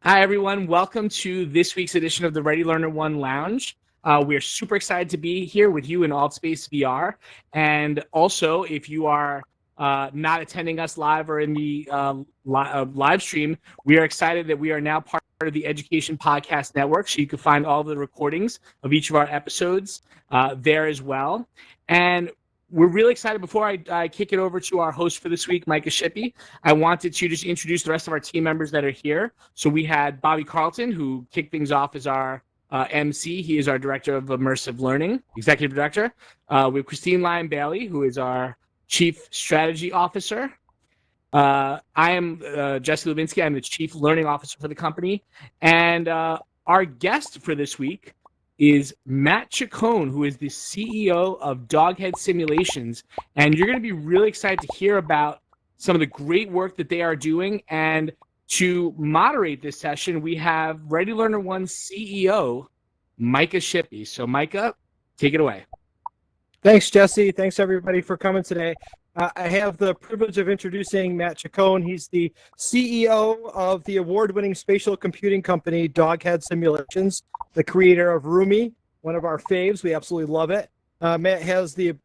Hi, everyone. Welcome to this week's edition of the Ready Learner One Lounge. We're super excited to be here with you in AltspaceVR. And also, if you are not attending us live or in the live stream, we are excited that we are now part of the Education Podcast Network. So you can find all the recordings of each of our episodes there as well. And we're really excited. Before I kick it over to our host for this week, Micah Shippee, I wanted to just introduce the rest of our team members that are here. So we had Bobby Carlton, who kicked things off as our MC. He is our Director of Immersive Learning, Executive Director. We have Christine Lyon-Bailey, who is our Chief Strategy Officer. I am Jesse Levinsky. I'm the Chief Learning Officer for the company. And our guest for this week is Mat Chacon, who is the CEO of Doghead Simulations. And you're going to be really excited to hear about some of the great work that they are doing. And to moderate this session, we have Ready Learner One CEO, Micah Shippee. So Micah, take it away. Thanks, Jesse. Thanks, everybody, for coming today. I have the privilege of introducing Mat Chacon. He's the CEO of the award-winning spatial computing company, Doghead Simulations, the creator of Rumi, one of our faves. We absolutely love it. Matt has the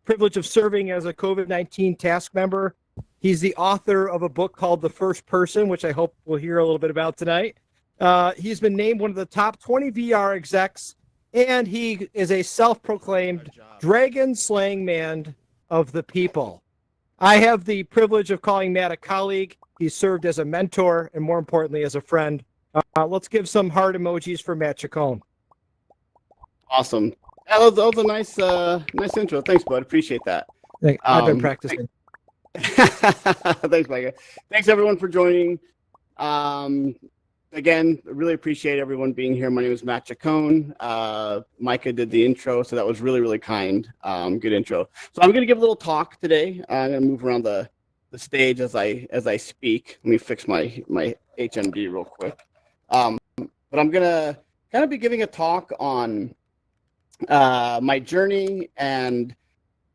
privilege of serving as a COVID-19 task member. He's the author of a book called The First Person, which I hope we'll hear a little bit about tonight. He's been named one of the top 20 VR execs, and he is a self-proclaimed dragon-slaying man of the people. I have the privilege of calling Matt a colleague. He's served as a mentor and, more importantly, as a friend. Let's give some heart emojis for Mat Chacon. Awesome. That was a nice intro. Thanks, bud. Appreciate that. I've been practicing. Thanks, Micah. Thanks, everyone, for joining. Again, I really appreciate everyone being here. My name is Mat Chacon. Micah did the intro, so that was really, really kind. Good intro. So I'm going to give a little talk today. I'm going to move around the stage as I speak. Let me fix my HMD real quick. But I'm going to kind of be giving a talk on my journey and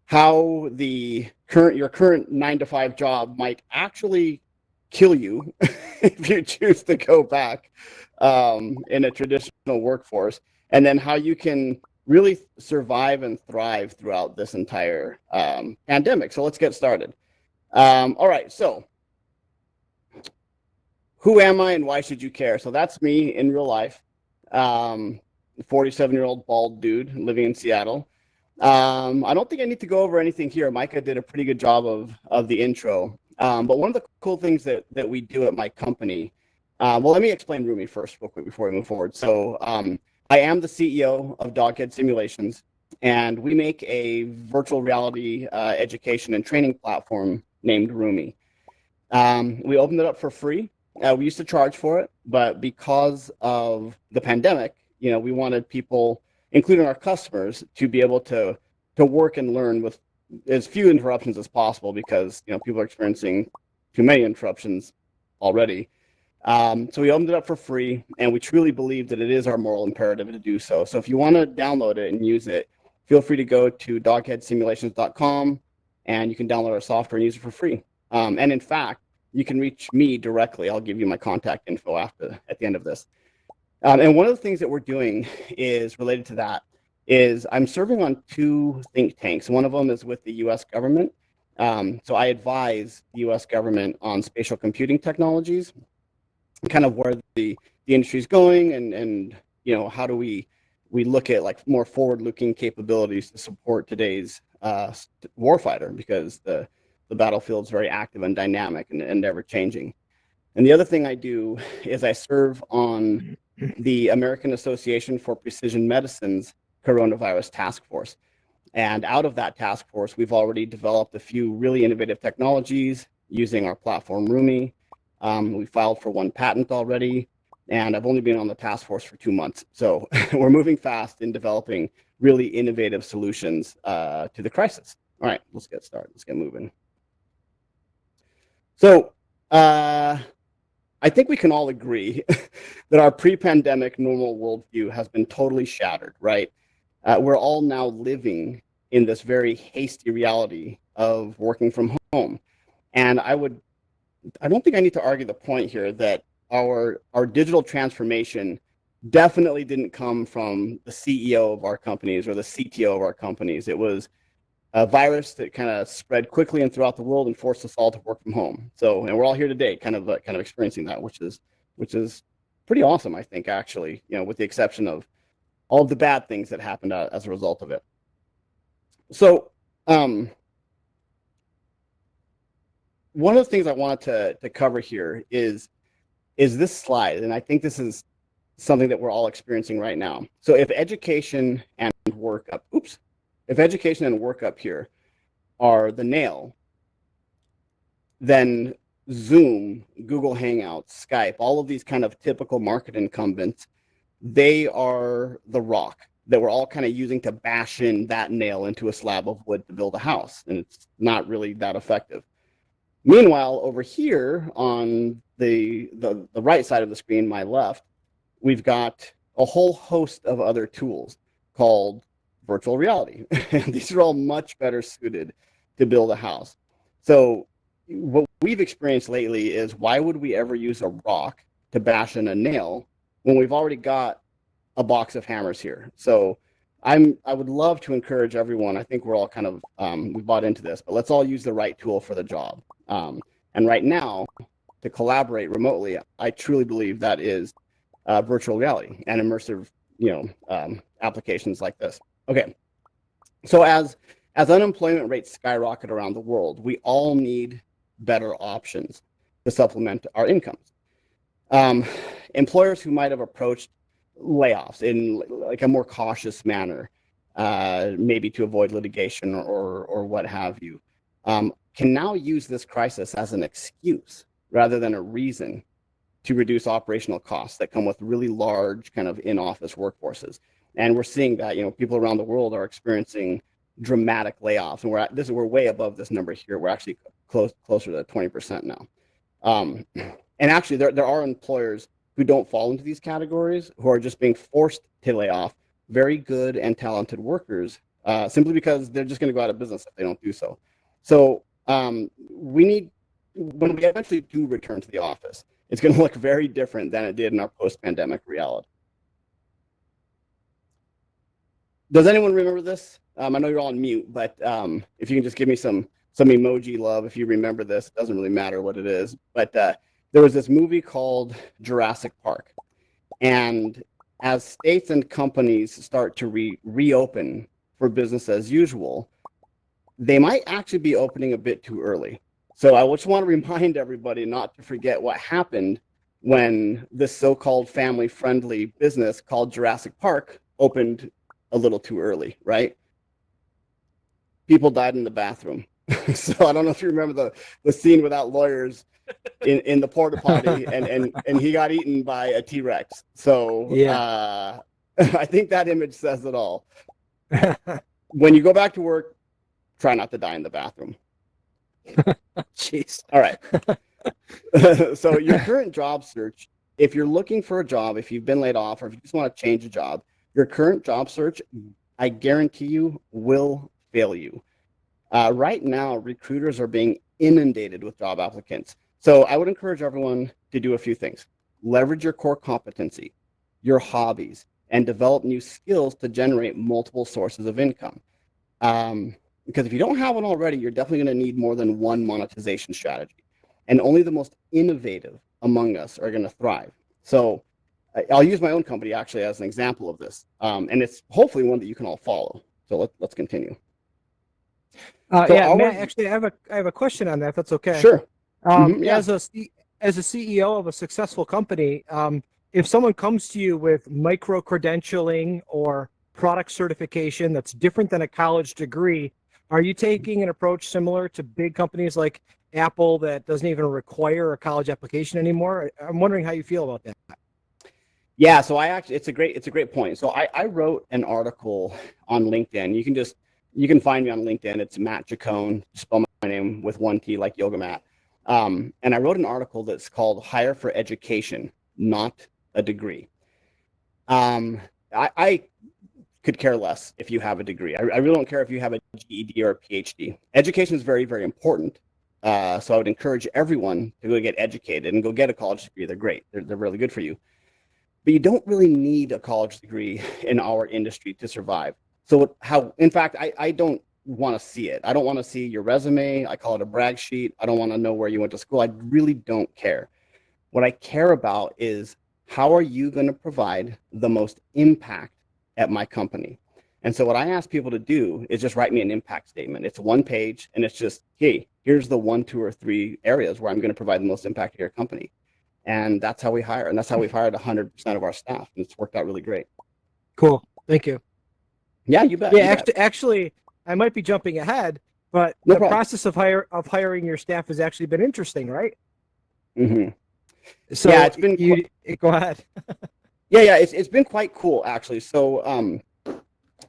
how your current 9-to-5 job might actually kill you if you choose to go back in a traditional workforce, and then how you can really survive and thrive throughout this entire pandemic. So let's get started. All right, so who am I and why should you care? So that's me in real life, 47-year-old bald dude living in Seattle. I don't think I need to go over anything here. Micah did a pretty good job of the intro. But one of the cool things that we do at my company, well, let me explain Rumi first real quick before we move forward. So I am the CEO of Doghead Simulations, and we make a virtual reality education and training platform named Rumi. We opened it up for free. We used to charge for it, but because of the pandemic, we wanted people, including our customers, to be able to work and learn with as few interruptions as possible, because people are experiencing too many interruptions already. So we opened it up for free, and we truly believe that it is our moral imperative to do so. So if you want to download it and use it, feel free to go to dogheadsimulations.com, and you can download our software and use it for free. And in fact, you can reach me directly. I'll give you my contact info at the end of this. And one of the things that we're doing is related to that is I'm serving on 2 think tanks. One of them is with the U.S. government. So I advise the U.S. government on spatial computing technologies, kind of where the industry is going, and how do we look at like more forward-looking capabilities to support today's warfighter, because the battlefield is very active and dynamic and ever-changing. And the other thing I do is I serve on the American Association for Precision Medicine's Coronavirus Task Force. And out of that task force, we've already developed a few really innovative technologies using our platform Rumi. We filed for 1 patent already, and I've only been on the task force for 2 months. So we're moving fast in developing really innovative solutions to the crisis. All right, let's get started. Let's get moving. So I think we can all agree that our pre-pandemic normal worldview has been totally shattered, right? We're all now living in this very hasty reality of working from home. And I don't think I need to argue the point here that our digital transformation definitely didn't come from the CEO of our companies or the CTO of our companies. It was a virus that kind of spread quickly and throughout the world and forced us all to work from home. So, and we're all here today, kind of experiencing that, which is pretty awesome, I think, actually. With the exception of all of the bad things that happened as a result of it. So, one of the things I wanted to cover here is this slide, and I think this is something that we're all experiencing right now. So if education and work up here are the nail, then Zoom, Google Hangouts, Skype, all of these kind of typical market incumbents, they are the rock that we're all kind of using to bash in that nail into a slab of wood to build a house, and it's not really that effective. Meanwhile, over here on the right side of the screen, my left, we've got a whole host of other tools called virtual reality. These are all much better suited to build a house. So what we've experienced lately is, why would we ever use a rock to bash in a nail when we've already got a box of hammers here? So I would love to encourage everyone. I think we're all kind of, we bought into this, but let's all use the right tool for the job. And right now, to collaborate remotely, I truly believe that is virtual reality and immersive, applications like this. Okay, so as unemployment rates skyrocket around the world, we all need better options to supplement our incomes. Employers who might have approached layoffs in like a more cautious manner, maybe to avoid litigation or what have you, can now use this crisis as an excuse rather than a reason to reduce operational costs that come with really large kind of in-office workforces. And we're seeing that, people around the world are experiencing dramatic layoffs, and we're way above this number here. We're actually closer to 20% now. And actually, there are employers who don't fall into these categories, who are just being forced to lay off very good and talented workers, simply because they're just going to go out of business if they don't do so. So when we eventually do return to the office, it's going to look very different than it did in our post-pandemic reality. Does anyone remember this? I know you're all on mute, but if you can just give me some emoji love if you remember this. It doesn't really matter what it is. But there was this movie called Jurassic Park. And as states and companies start to reopen for business as usual, they might actually be opening a bit too early. So I just want to remind everybody not to forget what happened when this so-called family-friendly business called Jurassic Park opened a little too early, right? People died in the bathroom. So I don't know if you remember the scene without lawyers in the porta potty, and he got eaten by a T-Rex. So yeah. I think that image says it all. When you go back to work, try not to die in the bathroom. Jeez. All right. So your current job search, if you're looking for a job, if you've been laid off, or if you just want to change a job, your current job search, I guarantee you, will fail you. Right now, recruiters are being inundated with job applicants. So I would encourage everyone to do a few things. Leverage your core competency, your hobbies, and develop new skills to generate multiple sources of income. Because if you don't have one already, you're definitely going to need more than one monetization strategy. And only the most innovative among us are going to thrive. So I'll use my own company actually as an example of this. And it's hopefully one that you can all follow. So let's continue. Matt, actually, I have a question on that, if that's okay. Sure. Yeah. As a CEO of a successful company, if someone comes to you with micro-credentialing or product certification that's different than a college degree, are you taking an approach similar to big companies like Apple that doesn't even require a college application anymore? I'm wondering how you feel about that. Yeah, so it's a great point. So I wrote an article on LinkedIn. You can find me on LinkedIn. It's Mat Chacon. Spell my name with one T, like Yoga Mat. And I wrote an article that's called "Hire for Education, Not a Degree." I could care less if you have a degree. I really don't care if you have a GED or a PhD. Education is very, very important. So I would encourage everyone to go get educated and go get a college degree. They're great. They're really good for you. But you don't really need a college degree in our industry to survive. So in fact, I don't want to see it. I don't want to see your resume. I call it a brag sheet. I don't want to know where you went to school. I really don't care. What I care about is how are you going to provide the most impact at my company? And so what I ask people to do is just write me an impact statement. It's one page and it's just, hey, here's the 1, 2, or 3 areas where I'm going to provide the most impact to your company. And that's how we hire. And that's how we've hired 100% of our staff. And it's worked out really great. Cool. Thank you. Yeah, you bet. Yeah, you bet. actually, I might be jumping ahead, but No the problem. process of hiring your staff has actually been interesting, right? Mm-hmm. So yeah, it's been go ahead. Yeah, it's been quite cool actually. So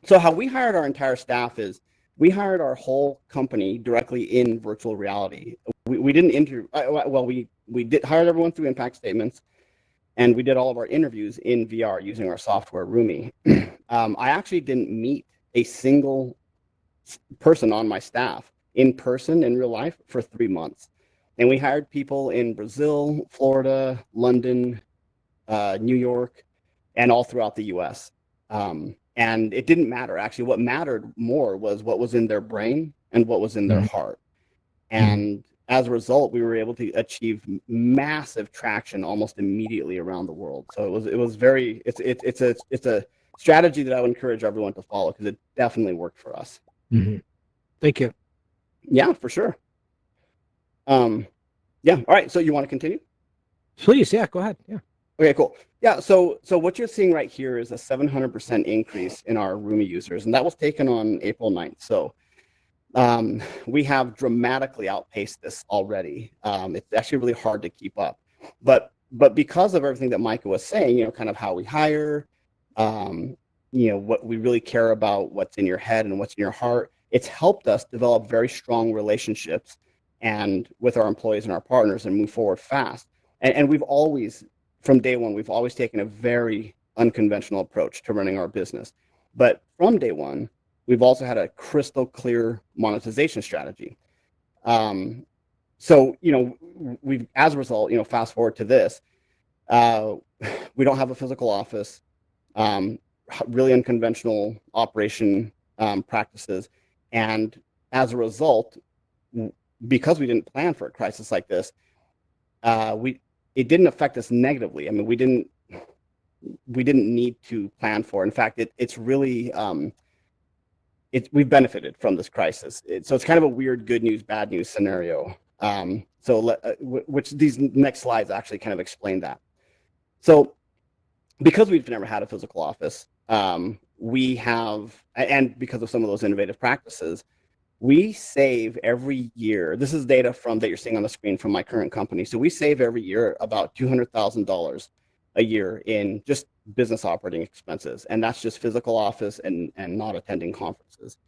how we hired our entire staff is we hired our whole company directly in virtual reality. We didn't interview. Well, we did hired everyone through impact statements, and we did all of our interviews in VR using our software Roomy. I actually didn't meet a single person on my staff in person in real life for 3 months, and we hired people in Brazil, Florida, London, New York, and all throughout the U.S. And it didn't matter. Actually, what mattered more was what was in their brain and what was in their heart. And as a result, we were able to achieve massive traction almost immediately around the world. So it was very, it's a strategy that I would encourage everyone to follow because it definitely worked for us. Mm-hmm. Thank you. Yeah, for sure. Yeah. All right. So you want to continue? Please. Yeah, go ahead. Yeah. Okay, cool. Yeah, so what you're seeing right here is a 700% increase in our Roomy users, and that was taken on April 9th. So we have dramatically outpaced this already. It's actually really hard to keep up. But because of everything that Micah was saying, kind of how we hire, what we really care about, what's in your head and what's in your heart, it's helped us develop very strong relationships and with our employees and our partners and move forward fast. And we've always, from day one, we've always taken a very unconventional approach to running our business. But from day one, we've also had a crystal clear monetization strategy. So, we've, as a result, fast forward to this, we don't have a physical office, really unconventional operation practices. And as a result, because we didn't plan for a crisis like this, it didn't affect us negatively. I mean, we didn't need to plan for it. In fact, it's really, we've benefited from this crisis. So it's kind of a weird good news, bad news scenario. Which these next slides actually kind of explain that. So because we've never had a physical office, we have, and because of some of those innovative practices, we save every year. This is data that you're seeing on the screen from my current company. So we save every year about $200,000 a year in just business operating expenses, and that's just physical office and not attending conferences,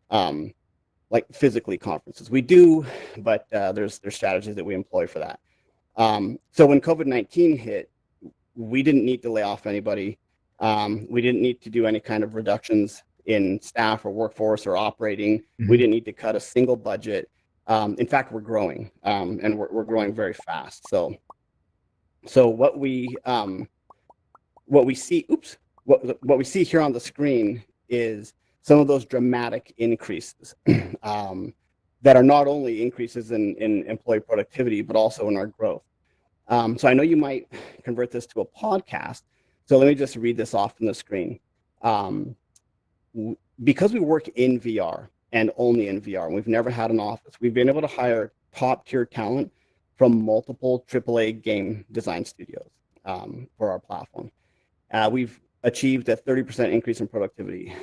like physically conferences. We do, but there's strategies that we employ for that. So when COVID-19 hit, we didn't need to lay off anybody. We didn't need to do any kind of reductions in staff or workforce or operating. We didn't need to cut a single budget. In fact, we're growing, and we're growing very fast. So what we see, what we see here on the screen is some of those dramatic increases that are not only increases in employee productivity, but also in our growth. So I know you might convert this to a podcast. So let me just read this off from the screen. Because we work in VR and only in VR, and we've never had an office, we've been able to hire top tier talent from multiple AAA game design studios for our platform. We've achieved a 30% increase in productivity,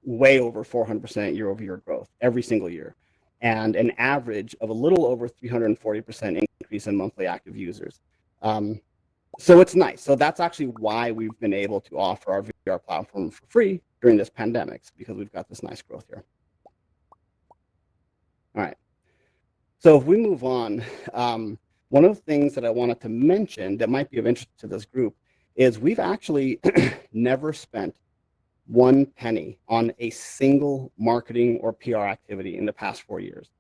way over 400% year over year growth every single year, and an average of a little over 340% increase in monthly active users. So it's nice. So that's actually why we've been able to offer our VR platform for free during this pandemic, because we've got this nice growth here. All right. So if we move on, one of the things that I wanted to mention that might be of interest to this group is we've actually never spent one penny on a single marketing or PR activity in the past 4 years.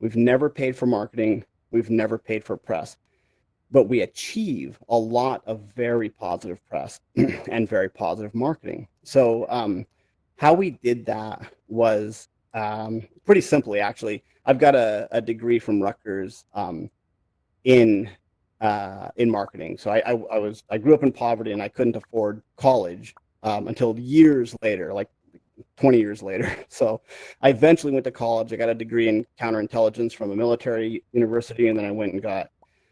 We've never paid for marketing. We've never paid for press, but we achieve a lot of very positive press and very positive marketing. So how we did that was pretty simply, actually. I've got a degree from Rutgers in marketing. So I grew up in poverty and I couldn't afford college until years later, like 20 years later. So I eventually went to college. I got a degree in counterintelligence from a military university, and then I went and got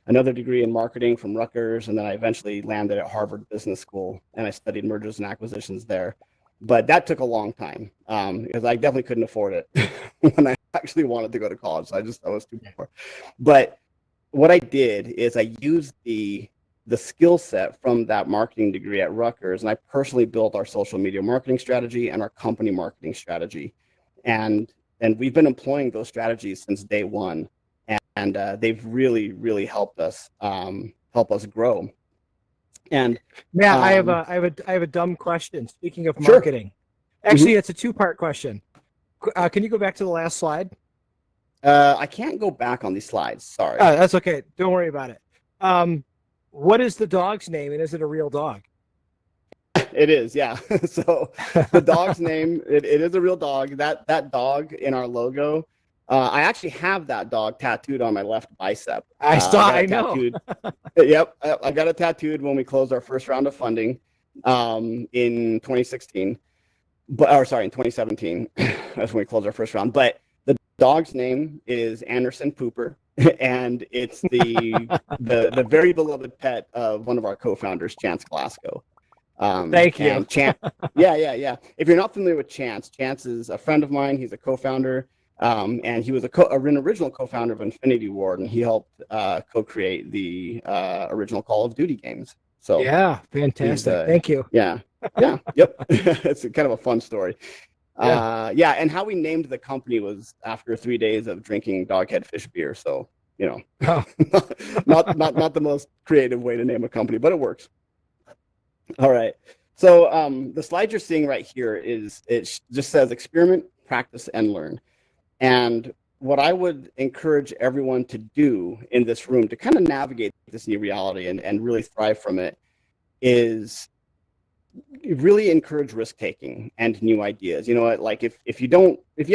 another degree in marketing from Rutgers, and then I eventually landed at Harvard Business School, and I studied mergers and acquisitions there. But that took a long time because I definitely couldn't afford it when I actually wanted to go to college. So I was too poor. But what I did is I used the skill set from that marketing degree at Rutgers, and I personally built our social media marketing strategy and our company marketing strategy, and we've been employing those strategies since day one, and they've really helped us grow. And Matt, I have a dumb question. Speaking of Sure. marketing, actually, it's a two-part question. Can you go back to the last slide? I can't go back on these slides. Sorry. That's okay. Don't worry about it. What is the dog's name, and is it a real dog? It is, yeah. So the dog's name, it is a real dog. That dog in our logo, I actually have that dog tattooed on my left bicep. I know. Yep, I got it tattooed when we closed our first round of funding in 2016. In 2017. That's when we closed our first round. But the dog's name is Anderson Pooper, and it's the very beloved pet of one of our co-founders, Chance Glasgow. Thank you. And Chance, yeah. If you're not familiar with Chance, Chance is a friend of mine. He's a co-founder, and he was an original co-founder of Infinity Ward, and he helped co-create the original Call of Duty games. So yeah, fantastic. Thank you. Yeah, yep. It's kind of a fun story. And how we named the company was after 3 days of drinking Doghead Fish beer. So not the most creative way to name a company, but it works. All right. So the slide you're seeing right here it just says experiment, practice, and learn. And what I would encourage everyone to do in this room to kind of navigate this new reality and really thrive from it is really encourage risk taking and new ideas. You know what? Like if you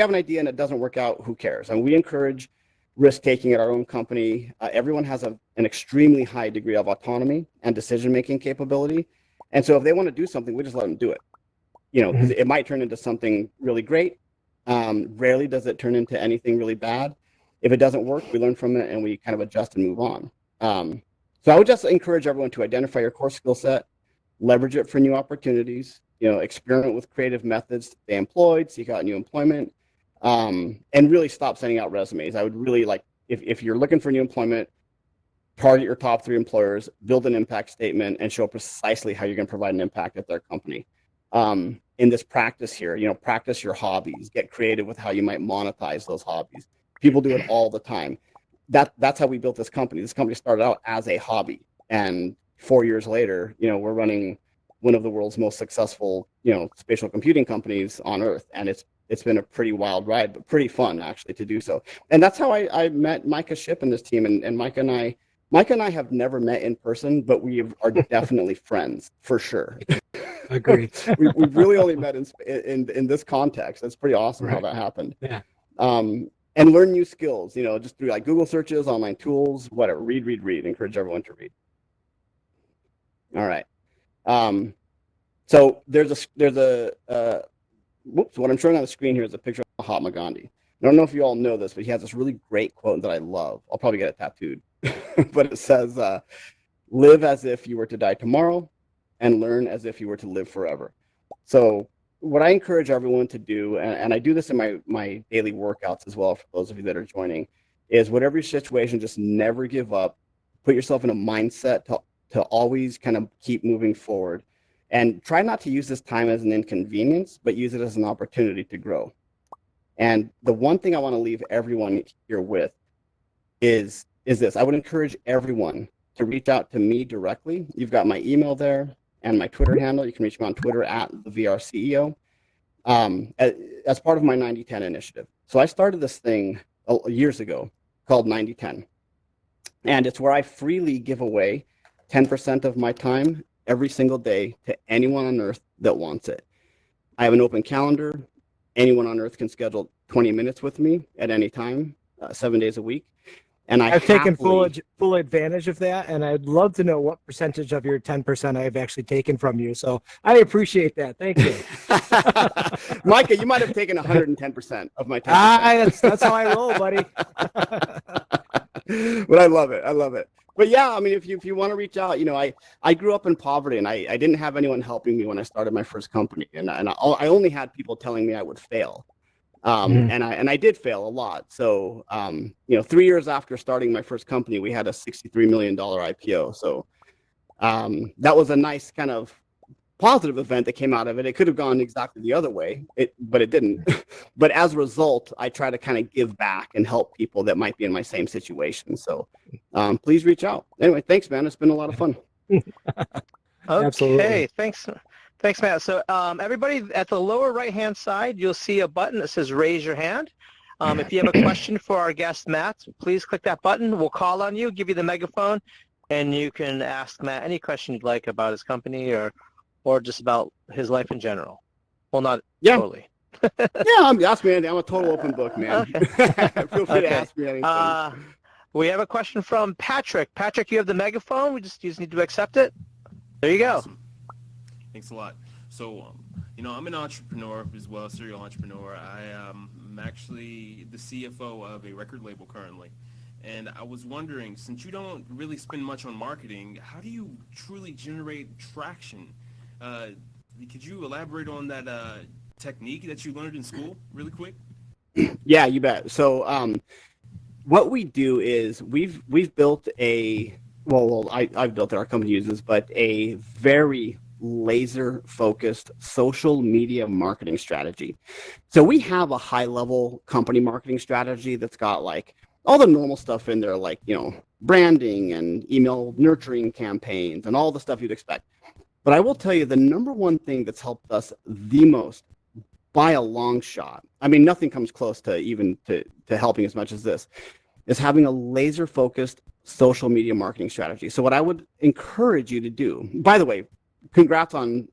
have an idea and it doesn't work out, who cares? And we encourage risk taking at our own company. Everyone has an extremely high degree of autonomy and decision making capability. And so if they want to do something, we just let them do it. You know, because it might turn into something really great. Rarely does it turn into anything really bad. If it doesn't work, we learn from it and we kind of adjust and move on. So I would just encourage everyone to identify your core skill set, leverage it for new opportunities, experiment with creative methods to stay employed, seek out new employment, and really stop sending out resumes. I would really like, if you're looking for new employment, target your top 3 employers, build an impact statement, and show precisely how you're going to provide an impact at their company. In this practice here, practice your hobbies, get creative with how you might monetize those hobbies. People do it all the time. That's how we built this company. This company started out as a hobby, and 4 years later, we're running one of the world's most successful, spatial computing companies on Earth, and it's been a pretty wild ride, but pretty fun actually to do so. And that's how I met Micah Shippee and this team, and Micah and I have never met in person, but we are definitely friends for sure. Agreed. We've really only met in this context. That's pretty awesome how that happened. Yeah. And learn new skills, just through like Google searches, online tools, whatever. Read. Encourage everyone to read. All right. So what I'm showing on the screen here is a picture of Mahatma Gandhi. I don't know if you all know this, but he has this really great quote that I love. I'll probably get it tattooed, but it says, live as if you were to die tomorrow and learn as if you were to live forever. So what I encourage everyone to do, and I do this in my daily workouts as well, for those of you that are joining, is whatever your situation, just never give up. Put yourself in a mindset to always kind of keep moving forward, and try not to use this time as an inconvenience, but use it as an opportunity to grow. And the one thing I want to leave everyone here with is this. I would encourage everyone to reach out to me directly. You've got my email there and my Twitter handle. You can reach me on Twitter at the VR CEO as part of my 90-10 initiative. So I started this thing years ago called 90/10. And it's where I freely give away 10% of my time every single day to anyone on earth that wants it. I have an open calendar. Anyone on earth can schedule 20 minutes with me at any time, 7 days a week. And I've taken full advantage of that, and I'd love to know what percentage of your 10% I've actually taken from you. So I appreciate that. Thank you. Micah, you might have taken 110% of my 10%. That's how I roll, buddy. But I love it. I love it. But yeah, I mean, if you want to reach out, I grew up in poverty, and I didn't have anyone helping me when I started my first company, and I only had people telling me I would fail. And I did fail a lot. So, 3 years after starting my first company, we had a $63 million IPO. So that was a nice kind of positive event that came out of it. It could have gone exactly the other way, but it didn't. But as a result, I try to kind of give back and help people that might be in my same situation. So please reach out. Anyway, thanks, man. It's been a lot of fun. Okay, Thanks, Matt. So everybody, at the lower right-hand side, you'll see a button that says raise your hand. If you have a question for our guest, Matt, please click that button. We'll call on you, give you the megaphone, and you can ask Matt any question you'd like about his company or just about his life in general. Well, not totally. Ask me anything. I'm a total open book, man. Okay. Feel free to ask me anything. We have a question from Patrick. Patrick, you have the megaphone. You just need to accept it. There you go. Awesome. Thanks a lot. So, I'm an entrepreneur as well, a serial entrepreneur. I am actually the CFO of a record label currently. And I was wondering, since you don't really spend much on marketing, how do you truly generate traction? Could you elaborate on that technique that you learned in school really quick? Yeah, you bet. So what we do is we've built I've built it, our company uses, but a very laser-focused social media marketing strategy. So we have a high-level company marketing strategy that's got like all the normal stuff in there, like, branding and email nurturing campaigns and all the stuff you'd expect. But I will tell you, the number one thing that's helped us the most by a long shot, I mean, nothing comes close to even to helping as much as this, is having a laser-focused social media marketing strategy. So what I would encourage you to do, by the way, congrats on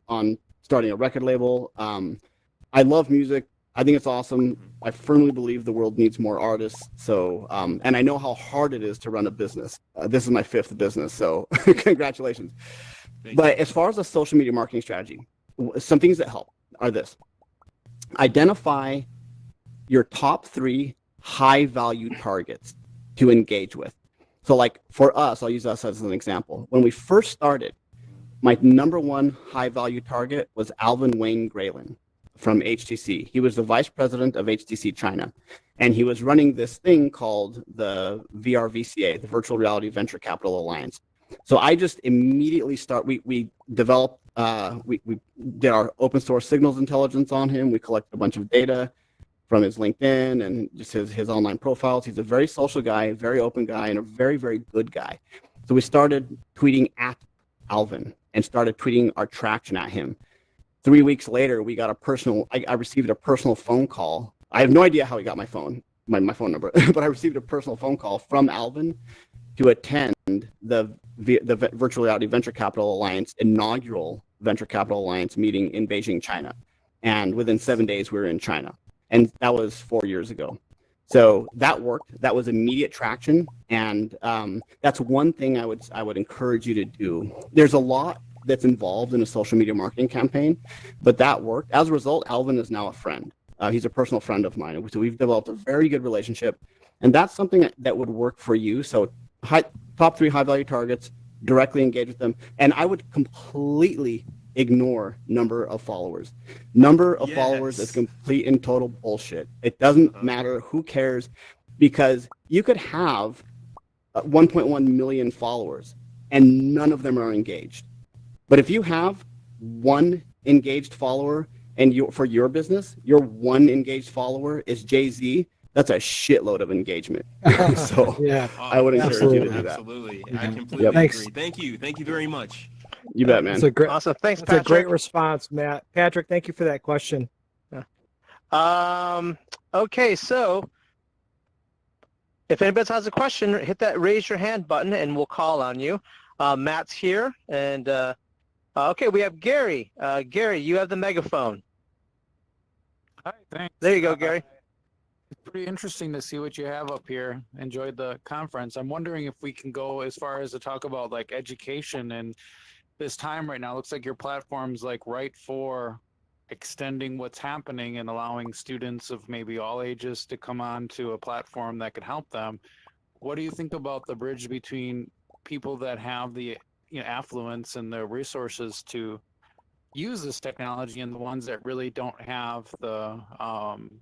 starting a record label. I love music. I think it's awesome. I firmly believe the world needs more artists. So, and I know how hard it is to run a business. This is my 5th business, so congratulations. But as far as a social media marketing strategy, some things that help are this. Identify your top 3 high-value targets to engage with. So like for us, I'll use us as an example. When we first started, my number 1 high-value target was Alvin Wayne Graylin from HTC. He was the vice president of HTC China, and he was running this thing called the VRVCA, the Virtual Reality Venture Capital Alliance. So I just immediately we developed, we did our open source signals intelligence on him. We collected a bunch of data from his LinkedIn and just his online profiles. He's a very social guy, very open guy, and a very, very good guy. So we started tweeting at Alvin and started tweeting our traction at him. 3 weeks later, we got I received a personal phone call. I have no idea how he got my phone number, but I received a personal phone call from Alvin to attend the Virtual Reality Venture Capital Alliance inaugural Venture Capital Alliance meeting in Beijing, China. And within 7 days, we were in China. And that was 4 years ago. So that worked. That was immediate traction. And that's one thing I would encourage you to do. There's a lot that's involved in a social media marketing campaign, but that worked. As a result, Alvin is now a friend. He's a personal friend of mine. So we've developed a very good relationship. And that's something that would work for you. So top 3 high-value targets, directly engage with them. And I would completely ignore number of followers. Number of followers is complete and total bullshit. It doesn't matter. Who cares? Because you could have 1.1 million followers and none of them are engaged. But if you have 1 engaged follower and for your business, your 1 engaged follower is Jay-Z, that's a shitload of engagement. So yeah, I would encourage you to do that. Absolutely. I completely agree. Thank you. Thank you very much. You bet, man. Awesome. Thanks, Patrick. That's a great response, Matt. Patrick, thank you for that question. Okay, so if anybody has a question, hit that raise your hand button and we'll call on you. Matt's here. And okay, we have Gary. Gary, you have the megaphone. Hi, thanks. There you go, Gary. It's pretty interesting to see what you have up here. Enjoyed the conference. I'm wondering if we can go as far as to talk about like education and this time right now. Looks like your platform's like right for extending what's happening and allowing students of maybe all ages to come on to a platform that could help them. What do you think about the bridge between people that have the affluence and the resources to use this technology and the ones that really don't have the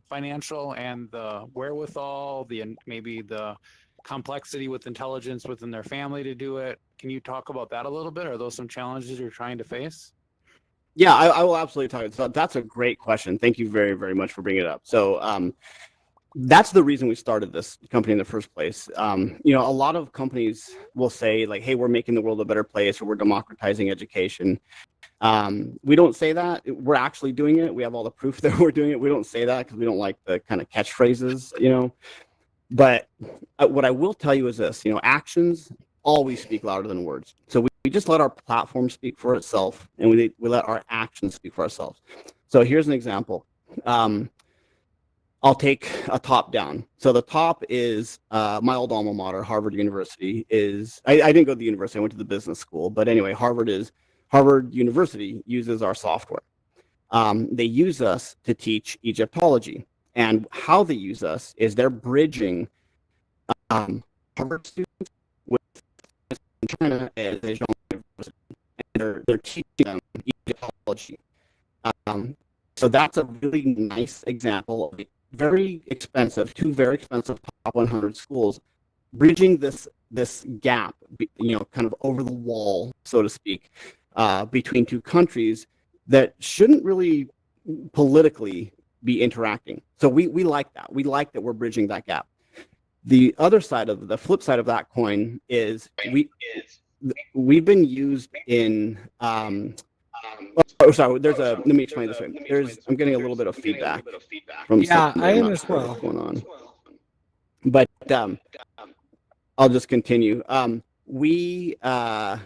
financial and the wherewithal, maybe the complexity with intelligence within their family to do it? Can you talk about that a little bit? Are those some challenges you're trying to face? Yeah, I will absolutely talk. So that's a great question. Thank you very, very much for bringing it up. So that's the reason we started this company in the first place. A lot of companies will say like, hey, we're making the world a better place, or we're democratizing education. We don't say that. We're actually doing it. We have all the proof that we're doing it. We don't say that because we don't like the kind of catchphrases, But what I will tell you is this, actions always speak louder than words. So we just let our platform speak for itself, and we let our actions speak for ourselves. So here's an example. I'll take a top down. So the top is my old alma mater, Harvard University. I didn't go to the university. I went to the business school. But anyway, Harvard University uses our software. They use us to teach Egyptology. And how they use us is they're bridging Harvard students with China as a university, and they're teaching them Egyptology. So that's a really nice example of two very expensive top 100 schools bridging this gap, kind of over the wall, so to speak, between two countries that shouldn't really politically be interacting. So we like that. We like that we're bridging that gap. The flip side of that coin is we've been used in let me explain this way. I'm getting a little bit of feedback from I am as well. What's going on. But I'll just continue. We were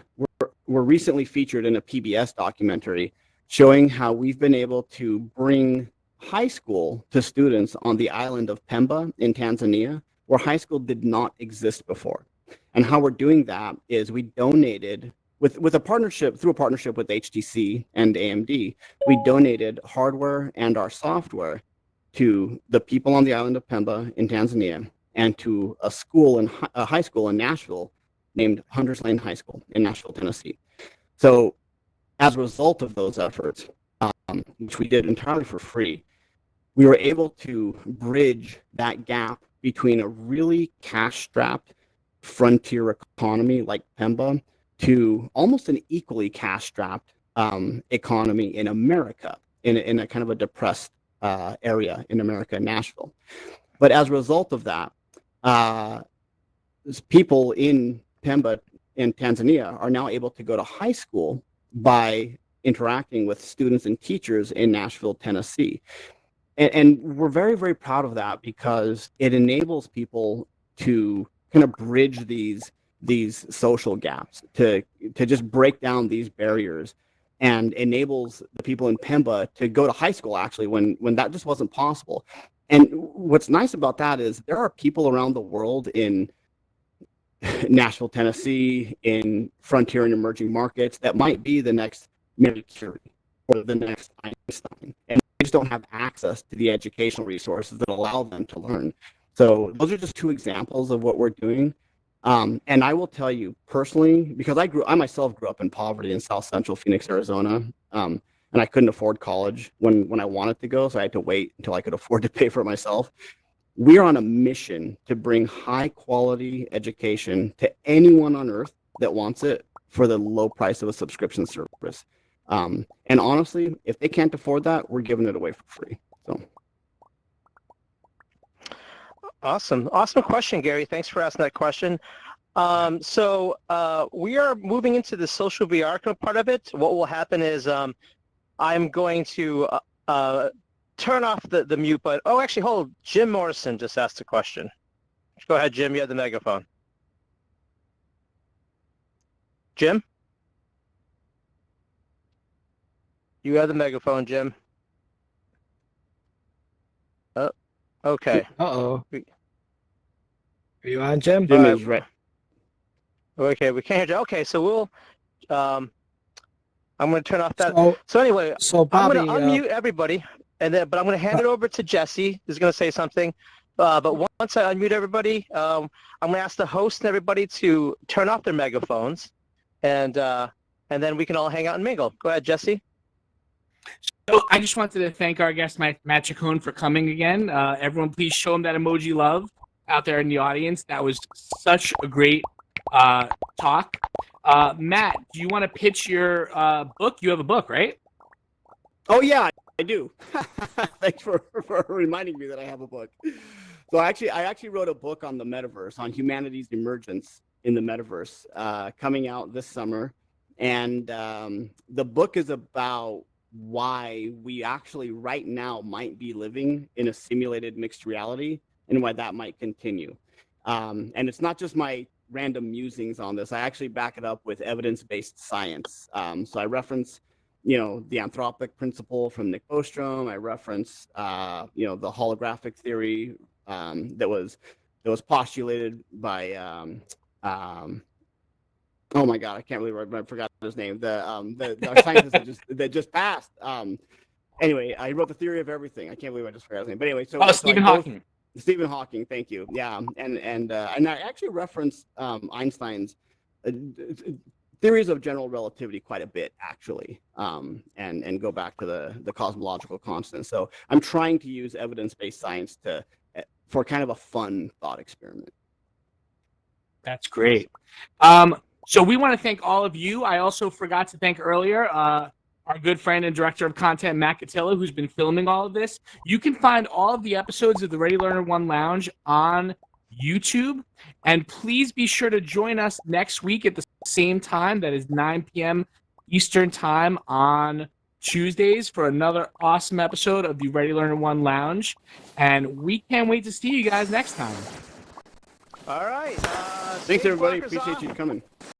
recently featured in a PBS documentary showing how we've been able to bring high school to students on the island of Pemba in Tanzania, where high school did not exist before. And how we're doing that is we donated through a partnership with HTC and AMD, we donated hardware and our software to the people on the island of Pemba in Tanzania and to a high school in Nashville named Hunters Lane High School in Nashville, Tennessee. So as a result of those efforts, which we did entirely for free, we were able to bridge that gap between a really cash-strapped frontier economy like Pemba to almost an equally cash-strapped economy in America, in a kind of a depressed area in America, Nashville. But as a result of that, people in Pemba in Tanzania are now able to go to high school by interacting with students and teachers in Nashville, Tennessee. And we're very, very proud of that because it enables people to kind of bridge these social gaps, to just break down these barriers, and enables the people in Pemba to go to high school actually when that just wasn't possible. And what's nice about that is there are people around the world in Nashville, Tennessee, in frontier and emerging markets that might be the next Mary Curie or the next Einstein, and they just don't have access to the educational resources that allow them to learn. So those are just two examples of what we're doing. And I will tell you personally, because I myself grew up in poverty in South Central Phoenix, Arizona, and I couldn't afford college when I wanted to go, so I had to wait until I could afford to pay for it myself. We are on a mission to bring high quality education to anyone on earth that wants it for the low price of a subscription service. And honestly, if they can't afford that, we're giving it away for free. So. Awesome question, Gary. Thanks for asking that question. So we are moving into the social VR part of it. What will happen is I'm going to turn off the mute button. Oh, actually, hold. Jim Morrison just asked a question. Go ahead, Jim. You have the megaphone. Jim? You have the megaphone, Jim. Oh, okay. Uh-oh. Are you on, Jim? Jim is right. Okay, we can't hear you. Okay, so we'll, I'm going to turn off that. So, So anyway, so Bobby, I'm going to unmute everybody, but I'm going to hand it over to Jesse, who's going to say something. But once I unmute everybody, I'm going to ask the host and everybody to turn off their megaphones, and then we can all hang out and mingle. Go ahead, Jesse. So I just wanted to thank our guest, Mat Chacon, for coming again. Everyone, please show him that emoji love out there in the audience. That was such a great talk. Matt, do you want to pitch your book? You have a book, right? Oh yeah, I do. Thanks for reminding me that I have a book. So I actually wrote a book on the metaverse, on humanity's emergence in the metaverse, coming out this summer. And the book is about why we actually right now might be living in a simulated mixed reality and why that might continue. And it's not just my random musings on this. I actually back it up with evidence-based science. So I reference, the anthropic principle from Nick Bostrom. I reference, the holographic theory that was postulated by oh my God, I can't believe I forgot his name. Our scientist that just passed. Anyway, I wrote the theory of everything. I can't believe I just forgot his name. But anyway, Stephen Hawking. Stephen Hawking, thank you. Yeah, and I actually referenced Einstein's theories of general relativity quite a bit, actually, and go back to the cosmological constant. So I'm trying to use evidence-based science for kind of a fun thought experiment. That's great. So we want to thank all of you. I also forgot to thank earlier our good friend and director of content, Matt Chacon, who's been filming all of this. You can find all of the episodes of the Ready Learner One Lounge on YouTube. And please be sure to join us next week at the same time. That is 9 p.m. Eastern Time on Tuesdays for another awesome episode of the Ready Learner One Lounge. And we can't wait to see you guys next time. All right. Thanks, everybody. Appreciate you coming.